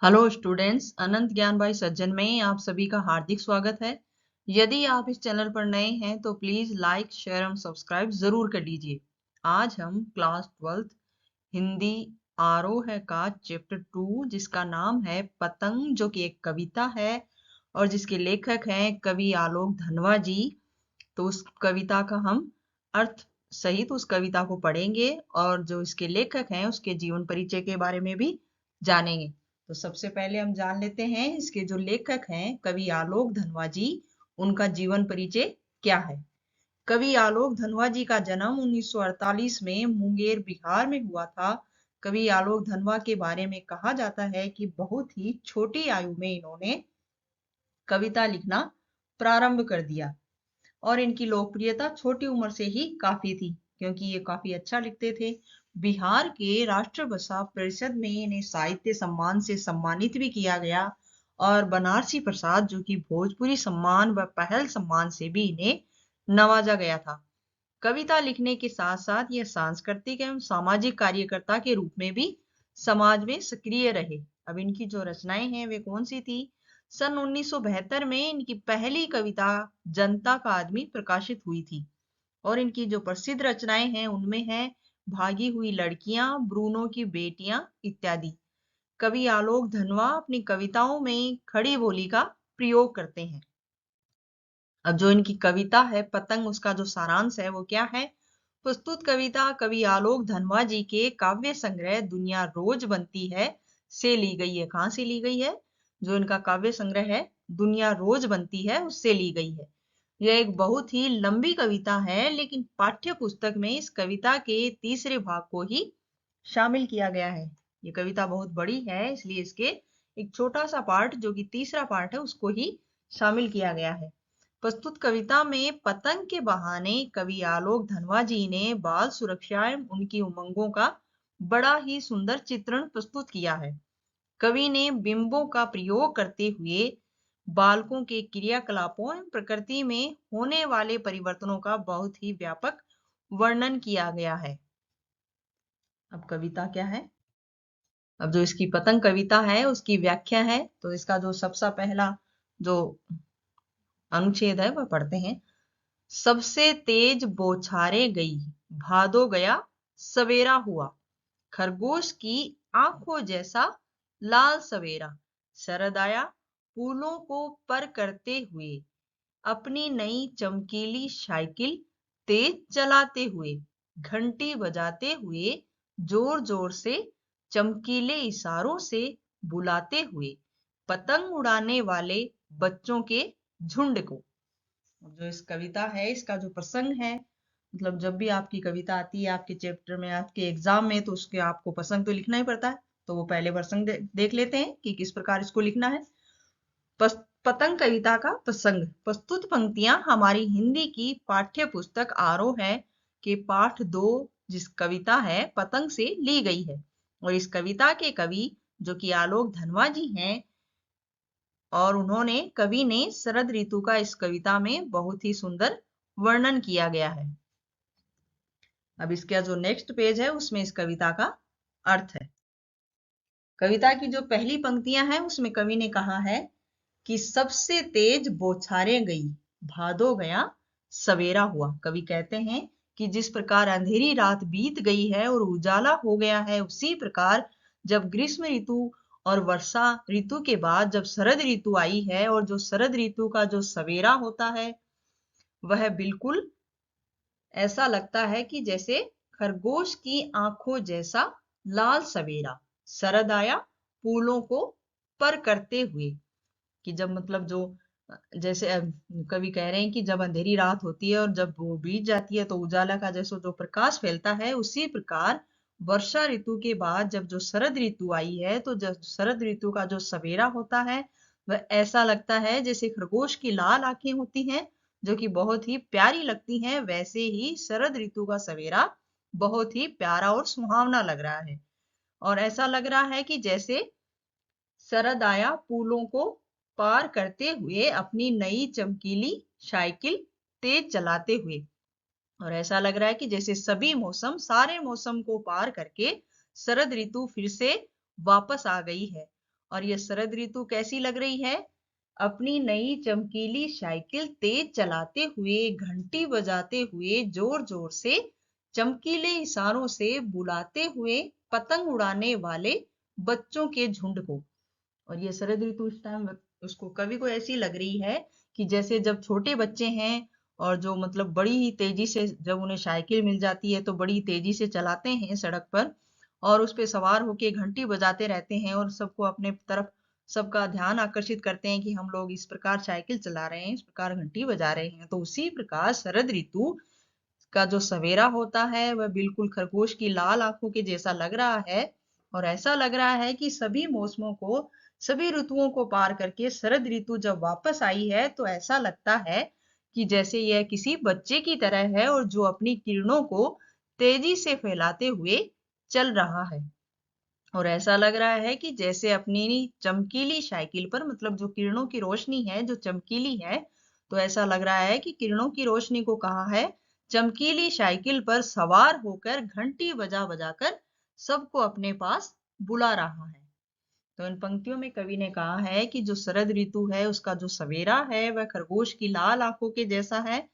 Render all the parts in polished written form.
Hello students, अनंत ज्ञान भाई सज्जन में आप सभी का हार्दिक स्वागत है। यदि आप इस चैनल पर नए हैं तो प्लीज लाइक शेयर एवं सब्सक्राइब जरूर कर लीजिए। आज हम क्लास 12th हिंदी आरोह है का चैप्टर 2 जिसका नाम है पतंग, जो कि एक कविता है और जिसके लेखक हैं कवि आलोक धनवा जी। तो उस कविता का हम अर्थ सहित उस कविता को पढ़ेंगे और जो इसके लेखक हैं उसके जीवन परिचय के बारे में भी जानेंगे। तो सबसे पहले हम जान लेते हैं इसके जो लेखक हैं कवि आलोक धनवा जी, उनका जीवन परिचय क्या है। कवि आलोक धनवा जी का जन्म 1948 में मुंगेर बिहार में हुआ था। कवि आलोक धनवा के बारे में कहा जाता है कि बहुत ही छोटी आयु में इन्होंने कविता लिखना प्रारंभ कर दिया और इनकी लोकप्रियता छोटी उम्र से ही काफी थी क्योंकि ये काफी अच्छा लिखते थे। बिहार के राष्ट्रभाषा परिषद में इन्हें साहित्य सम्मान से सम्मानित भी किया गया और बनारसी प्रसाद, जो कि भोजपुरी सम्मान व पहल सम्मान से भी इन्हें नवाजा गया था। कविता लिखने के साथ साथ ये सांस्कृतिक एवं सामाजिक कार्यकर्ता के रूप में भी समाज में सक्रिय रहे। अब इनकी जो रचनाएं हैं वे कौन सी थी। सन 1972 में इनकी पहली कविता जनता का आदमी प्रकाशित हुई थी और इनकी जो प्रसिद्ध रचनाएं हैं उनमें है भागी हुई लड़कियां, ब्रूनो की बेटियां इत्यादि। कवि आलोक धनवा अपनी कविताओं में खड़ी बोली का प्रयोग करते हैं। अब जो इनकी कविता है पतंग, उसका जो सारांश है वो क्या है। प्रस्तुत कविता कवि आलोक धनवा जी के काव्य संग्रह दुनिया रोज बनती है से ली गई है। कहाँ से ली गई है? जो इनका काव्य संग्रह है दुनिया रोज बनती है उससे ली गई है। यह एक बहुत ही लंबी कविता है, लेकिन पाठ्य पुस्तक में इस कविता के तीसरे भाग को ही शामिल किया गया है। ये कविता बहुत बड़ी है, इसलिए इसके एक छोटा सा पार्ट जो कि तीसरा पार्ट है उसको ही शामिल किया गया है। प्रस्तुत कविता में पतंग के बहाने कवि आलोक धनवा जी ने बाल सुरक्षा एवं उनकी उमंगों का बड़ा ही सुंदर चित्रण प्रस्तुत किया है। कवि ने बिंबों का प्रयोग करते हुए बालकों के क्रियाकलापों एवं प्रकृति में होने वाले परिवर्तनों का बहुत ही व्यापक वर्णन किया गया है। अब कविता क्या है। अब जो इसकी पतंग कविता है उसकी व्याख्या है, तो इसका जो सबसे पहला जो अनुच्छेद है वह पढ़ते हैं। सबसे तेज बौछारे गई, भादो गया सवेरा हुआ, खरगोश की आंखों जैसा लाल सवेरा, शरद आया फूलों को पर करते हुए, अपनी नई चमकीली साइकिल तेज चलाते हुए, घंटी बजाते हुए, जोर जोर से चमकीले इशारों से बुलाते हुए, पतंग उड़ाने वाले बच्चों के झुंड को। जो इस कविता है इसका जो प्रसंग है, मतलब जब भी आपकी कविता आती है आपके चैप्टर में, आपके एग्जाम में, तो उसके आपको प्रसंग तो लिखना ही पड़ता है। तो वो पहले प्रसंग देख लेते हैं कि किस प्रकार इसको लिखना है। पतंग कविता का प्रसंग। प्रस्तुत पंक्तियां हमारी हिंदी की पाठ्य पुस्तक आरोह है के पाठ 2 जिस कविता है पतंग से ली गई है और इस कविता के कवि जो कि आलोक धनवा जी हैं और कवि ने शरद ऋतु का इस कविता में बहुत ही सुंदर वर्णन किया गया है। अब इसका जो नेक्स्ट पेज है उसमें इस कविता का अर्थ है। कविता की जो पहली पंक्तियां हैं उसमें कवि ने कहा है कि सबसे तेज बौछारे गई, भादो गया सवेरा हुआ। कवि कहते हैं कि जिस प्रकार अंधेरी रात बीत गई है और उजाला हो गया है, उसी प्रकार जब ग्रीष्म ऋतु और वर्षा ऋतु के बाद जब शरद ऋतु आई है और जो शरद ऋतु का जो सवेरा होता है वह बिल्कुल ऐसा लगता है कि जैसे खरगोश की आंखों जैसा लाल सवेरा, शरद आया फूलों को पर करते हुए। कि जब मतलब जो जैसे कवि कह रहे हैं कि जब अंधेरी रात होती है और जब वो बीत जाती है तो उजाला का जैसे जो प्रकाश फैलता है, उसी प्रकार वर्षा ऋतु के बाद जब जो शरद ऋतु आई है तो जब शरद ऋतु का जो सवेरा होता है वह ऐसा लगता है जैसे खरगोश की लाल आंखें होती हैं जो कि बहुत ही प्यारी लगती हैं। वैसे ही शरद ऋतु का सवेरा बहुत ही प्यारा और सुहावना लग रहा है और ऐसा लग रहा है कि जैसे शरद आया फूलों को पार करते हुए अपनी नई चमकीली साइकिल तेज चलाते हुए। और ऐसा लग रहा है कि जैसे सभी मौसम, सारे मौसम को पार करके शरद ऋतु फिर से वापस आ गई है और ये शरद ऋतु कैसी लग रही है? अपनी नई चमकीली साइकिल तेज चलाते हुए, घंटी बजाते हुए, जोर जोर से, चमकीले इशारों से बुलाते हुए पतंग उड़ाने वाले बच्चों के झुंड को। और ये शरद ऋतु इस टाइम उसको कवि को ऐसी लग रही है कि जैसे जब छोटे बच्चे हैं और जो मतलब बड़ी ही तेजी से जब उन्हें साइकिल मिल जाती है तो बड़ी तेजी से चलाते हैं सड़क पर और उस पे सवार होके घंटी बजाते रहते हैं और सबको अपने तरफ सबका ध्यान आकर्षित करते हैं कि हम लोग इस प्रकार साइकिल चला रहे हैं, इस प्रकार घंटी बजा रहे हैं। तो उसी प्रकार शरद ऋतु का जो सवेरा होता है वह बिल्कुल खरगोश की लाल आंखों के जैसा लग रहा है और ऐसा लग रहा है कि सभी मौसमों को, सभी ऋतुओं को पार करके शरद ऋतु जब वापस आई है तो ऐसा लगता है कि जैसे यह किसी बच्चे की तरह है और जो अपनी किरणों को तेजी से फैलाते हुए चल रहा है। और ऐसा लग रहा है कि जैसे अपनी चमकीली साइकिल पर मतलब जो किरणों की रोशनी है जो चमकीली है, तो ऐसा लग रहा है कि किरणों की रोशनी को कहा है चमकीली साइकिल पर सवार होकर घंटी बजा बजाकर सबको अपने पास बुला रहा है। तो इन पंक्तियों में कवि ने कहा है कि जो शरद ऋतु है उसका जो सवेरा है वह खरगोश की लाल आंखों के जैसा है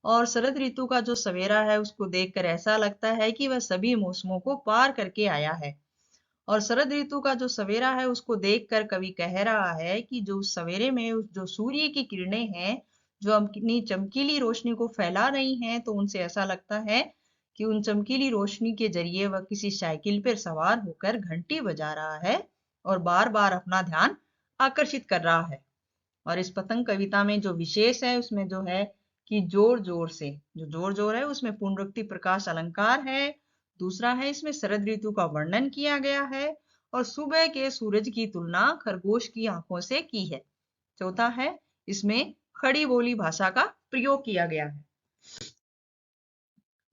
और शरद ऋतु का जो सवेरा है उसको देखकर ऐसा लगता है कि वह सभी मौसमों को पार करके आया है। और शरद ऋतु का जो सवेरा है उसको देखकर कवि कह रहा है कि जो सवेरे में जो सूर्य की किरणें हैं जो अपनी चमकीली रोशनी को फैला रही हैं तो उनसे ऐसा लगता है कि उन चमकीली रोशनी के जरिए वह किसी साइकिल पर सवार होकर घंटी बजा रहा है और बार बार अपना ध्यान आकर्षित कर रहा है। और इस पतंग कविता में जो विशेष है उसमें जो है कि जोर जोर से, जो जोर जोर है उसमें पुनरुक्ति प्रकाश अलंकार है। दूसरा है इसमें शरद ऋतु का वर्णन किया गया है और सुबह के सूरज की तुलना खरगोश की आंखों से की है। चौथा है इसमें खड़ी बोली भाषा का प्रयोग किया गया है।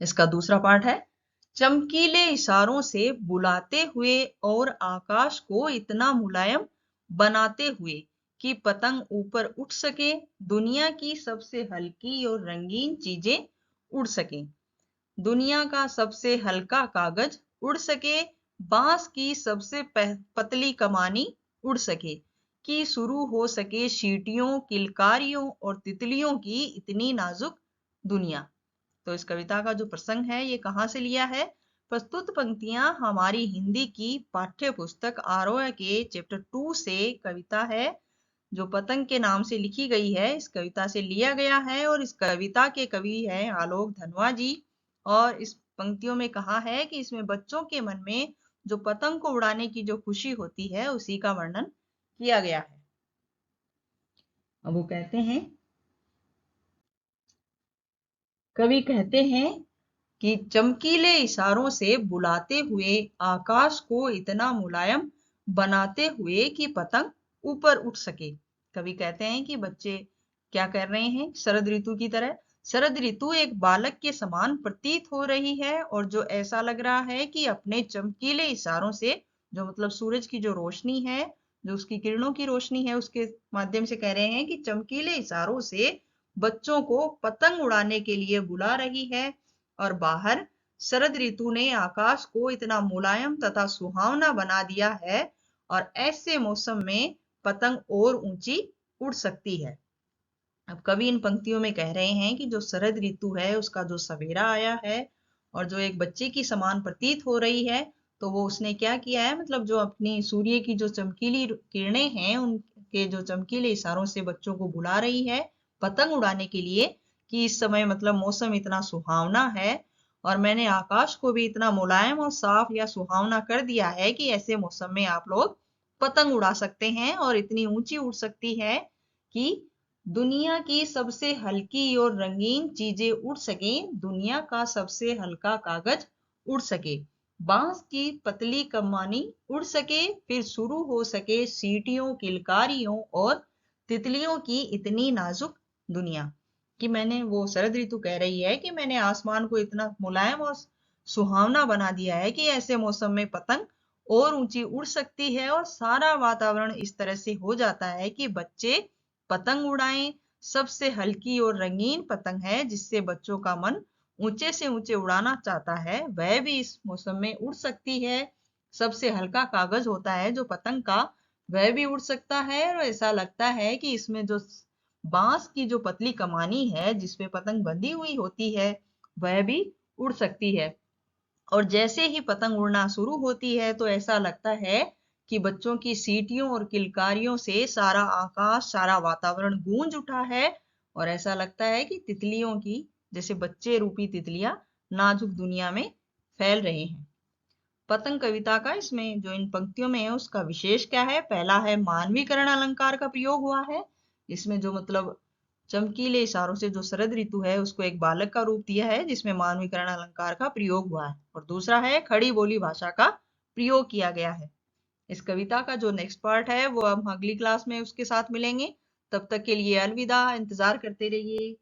इसका दूसरा पार्ट है चमकीले इशारों से बुलाते हुए और आकाश को इतना मुलायम बनाते हुए कि पतंग ऊपर उठ सके, दुनिया की सबसे हल्की और रंगीन चीजें उड़ सके, दुनिया का सबसे हल्का कागज उड़ सके, बांस की सबसे पतली कमानी उड़ सके, कि शुरू हो सके सीटियों, किलकारियों और तितलियों की इतनी नाजुक दुनिया। तो इस कविता का जो प्रसंग है ये कहाँ से लिया है? प्रस्तुत पंक्तियां हमारी हिंदी की पाठ्य पुस्तक आरोह के चैप्टर 2 से कविता है जो पतंग के नाम से लिखी गई है। इस कविता से लिया गया है और इस कविता के कवि है आलोक धनवा जी। और इस पंक्तियों में कहा है कि इसमें बच्चों के मन में जो पतंग को उड़ाने की जो खुशी होती है उसी का वर्णन किया गया है। अब वो कहते हैं, कवि कहते हैं कि चमकीले इशारों से बुलाते हुए आकाश को इतना मुलायम बनाते हुए कि पतंग ऊपर उठ सके। कवि कहते हैं कि बच्चे क्या कर रहे हैं शरद ऋतु की तरह। शरद ऋतु एक बालक के समान प्रतीत हो रही है और जो ऐसा लग रहा है कि अपने चमकीले इशारों से, जो मतलब सूरज की जो रोशनी है, जो उसकी किरणों की रोशनी है उसके माध्यम से कह रहे हैं कि चमकीले इशारों से बच्चों को पतंग उड़ाने के लिए बुला रही है। और बाहर शरद ऋतु ने आकाश को इतना मुलायम तथा सुहावना बना दिया है और ऐसे मौसम में पतंग और ऊंची उड़ सकती है। अब कवि इन पंक्तियों में कह रहे हैं कि जो शरद ऋतु है उसका जो सवेरा आया है और जो एक बच्चे की समान प्रतीत हो रही है, तो वो उसने क्या किया है, मतलब जो अपनी सूर्य की जो चमकीली किरणें हैं उनके जो चमकीले इशारों से बच्चों को बुला रही है पतंग उड़ाने के लिए कि इस समय मतलब मौसम इतना सुहावना है और मैंने आकाश को भी इतना मुलायम और साफ या सुहावना कर दिया है कि ऐसे मौसम में आप लोग पतंग उड़ा सकते हैं और इतनी ऊंची उड़ सकती है कि दुनिया की सबसे हल्की और रंगीन चीजें उड़ सके, दुनिया का सबसे हल्का कागज उड़ सके, बांस की पतली कमानी उड़ सके, फिर शुरू हो सके सीटियों, किलकारियों और तितलियों की इतनी नाजुक दुनिया। कि मैंने, वो शरद ऋतु कह रही है कि मैंने आसमान को इतना मुलायम और सुहावना बना दिया है कि ऐसे मौसम में पतंग और ऊंची उड़ सकती है और सारा वातावरण इस तरह से हो जाता है कि बच्चे पतंग उड़ाएं। सबसे हल्की और रंगीन पतंग है जिससे बच्चों का मन ऊंचे से ऊंचे उड़ाना चाहता है, वह भी इस मौसम में उड़ सकती है। सबसे हल्का कागज होता है जो पतंग का वह भी उड़ सकता है और ऐसा लगता है कि इसमें जो बांस की जो पतली कमानी है जिसपे पतंग बंधी हुई होती है वह भी उड़ सकती है। और जैसे ही पतंग उड़ना शुरू होती है तो ऐसा लगता है कि बच्चों की सीटियों और किलकारियों से सारा आकाश, सारा वातावरण गूंज उठा है और ऐसा लगता है कि तितलियों की, जैसे बच्चे रूपी तितलियां नाजुक दुनिया में फैल रहे हैं। पतंग कविता का इसमें जो इन पंक्तियों में है उसका विशेष क्या है? पहला है मानवीकरण अलंकार का प्रयोग हुआ है। इसमें जो मतलब चमकीले इशारों से जो शरद ऋतु है उसको एक बालक का रूप दिया है जिसमें मानवीकरण अलंकार का प्रयोग हुआ है। और दूसरा है खड़ी बोली भाषा का प्रयोग किया गया है। इस कविता का जो नेक्स्ट पार्ट है वो हम अगली क्लास में उसके साथ मिलेंगे। तब तक के लिए अलविदा, इंतजार करते रहिए।